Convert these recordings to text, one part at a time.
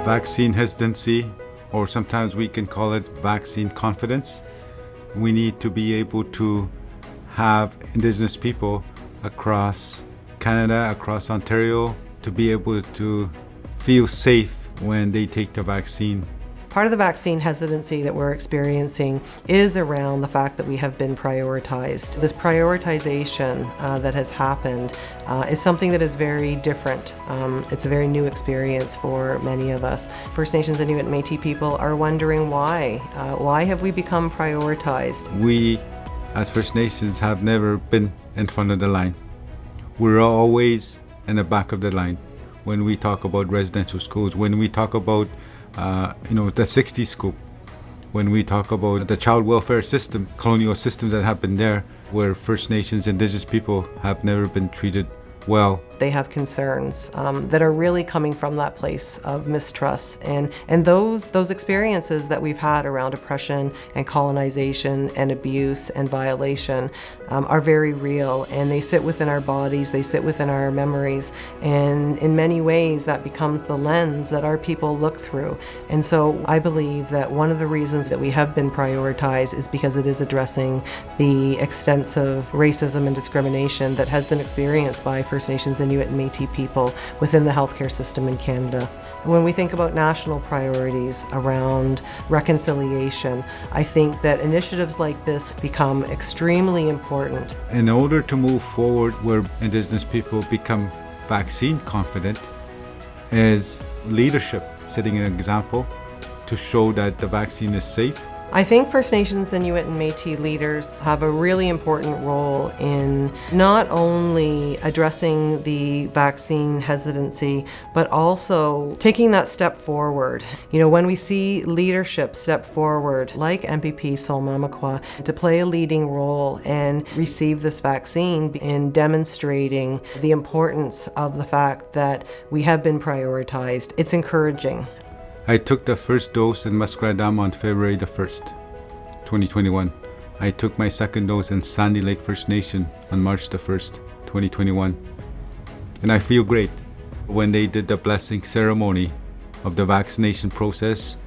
Vaccine hesitancy, or sometimes we can call it vaccine confidence. We need to be able to have Indigenous people across Canada, across Ontario, to be able to feel safe when they take the vaccine. Part of the vaccine hesitancy that we're experiencing is around the fact that we have been prioritized. This prioritization that has happened is something that is very different. It's a very new experience for many of us. First Nations, Inuit, and Métis people are wondering why. Why have we become prioritized? We, as First Nations, have never been in front of the line. We're always in the back of the line. When we talk about residential schools, when we talk about the 60s scoop, when we talk about the child welfare system, colonial systems that have been there, where First Nations, Indigenous people have never been treated well. They have concerns that are really coming from that place of mistrust, and those experiences that we've had around oppression and colonization and abuse and violation are very real, and they sit within our bodies, they sit within our memories, and in many ways that becomes the lens that our people look through. And so I believe that one of the reasons that we have been prioritized is because it is addressing the extensive racism and discrimination that has been experienced by First Nations, Inuit, and Métis people within the healthcare system in Canada. When we think about national priorities around reconciliation, I think that initiatives like this become extremely important. In order to move forward where Indigenous people become vaccine confident, is leadership setting an example to show that the vaccine is safe. I think First Nations, Inuit, and Métis leaders have a really important role in not only addressing the vaccine hesitancy, but also taking that step forward. You know, when we see leadership step forward, like MPP Sol Mamakwa, to play a leading role and receive this vaccine in demonstrating the importance of the fact that we have been prioritized, it's encouraging. I took the first dose in Muskrat Dam on February the 1st, 2021. I took my second dose in Sandy Lake First Nation on March the 1st, 2021. And I feel great. When they did the blessing ceremony of the vaccination process,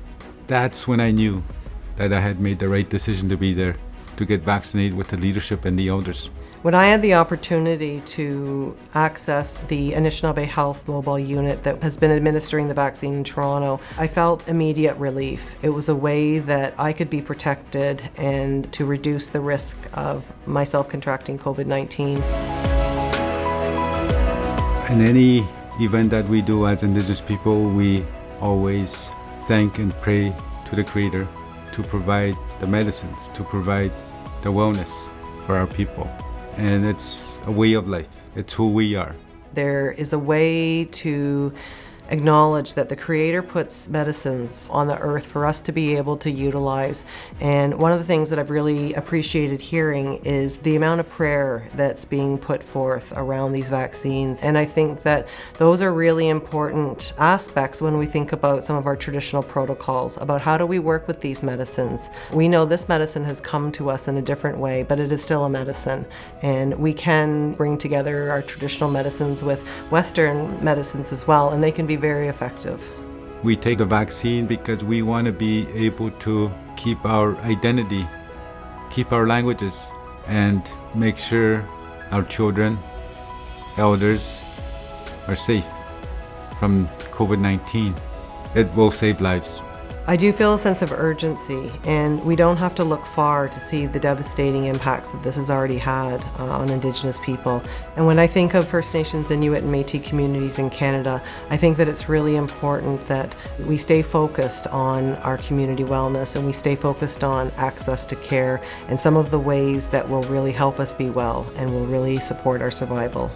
that's when I knew that I had made the right decision to be there, to get vaccinated with the leadership and the elders. When I had the opportunity to access the Anishinaabe Health mobile unit that has been administering the vaccine in Toronto, I felt immediate relief. It was a way that I could be protected and to reduce the risk of myself contracting COVID-19. In any event that we do as Indigenous people, we always thank and pray to the Creator to provide the medicines, to provide the wellness for our people. And it's a way of life. It's who we are. There is a way to acknowledge that the Creator puts medicines on the earth for us to be able to utilize. And one of the things that I've really appreciated hearing is the amount of prayer that's being put forth around these vaccines. And I think that those are really important aspects when we think about some of our traditional protocols about how do we work with these medicines. We know this medicine has come to us in a different way, but it is still a medicine. And we can bring together our traditional medicines with Western medicines as well, and they can be very effective. We take a vaccine because we want to be able to keep our identity, keep our languages, and make sure our children, elders are safe from COVID-19. It will save lives. I do feel a sense of urgency, and we don't have to look far to see the devastating impacts that this has already had on Indigenous people. And when I think of First Nations, Inuit, and Métis communities in Canada, I think that it's really important that we stay focused on our community wellness and we stay focused on access to care and some of the ways that will really help us be well and will really support our survival.